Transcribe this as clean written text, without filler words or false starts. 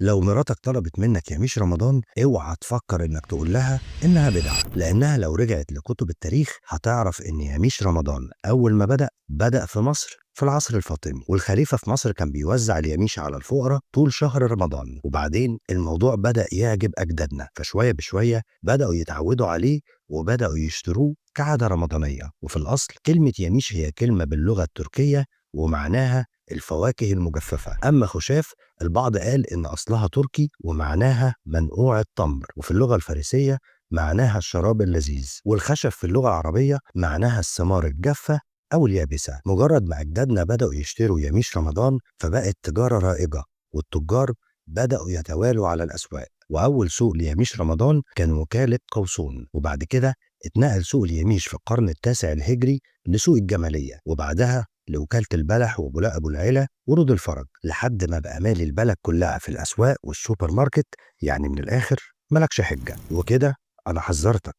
لو مراتك طلبت منك يميش رمضان اوعى تفكر انك تقول لها انها بدعة، لانها لو رجعت لكتب التاريخ هتعرف ان يميش رمضان اول ما بدأ في مصر في العصر الفاطمي، والخليفة في مصر كان بيوزع اليميش على الفقراء طول شهر رمضان. وبعدين الموضوع بدأ يعجب أجدادنا، فشوية بشوية بدأوا يتعودوا عليه وبدأوا يشتروه كعادة رمضانية. وفي الأصل كلمة يميش هي كلمة باللغة التركية ومعناها الفواكه المجففة. أما خشاف البعض قال إن أصلها تركي ومعناها منقوع التمر، وفي اللغة الفارسية معناها الشراب اللذيذ، والخشب في اللغة العربية معناها الثمار الجافة أو اليابسة. مجرد ما أجدادنا بدأوا يشتروا يميش رمضان فبقت تجارة رائجة، والتجار بدأوا يتوالوا على الأسواق. وأول سوق ليميش رمضان كان وكالة قوصون، وبعد كده اتنقل سوق اليميش في القرن التاسع الهجري لسوق الجمالية، وبعدها لوكالة البلح وبولاق أبو العلا ورود الفرج، لحد ما بقى مالي البلد كلها في الأسواق والسوبر ماركت. يعني من الآخر ملكش حجة. وكده أنا حذرتك.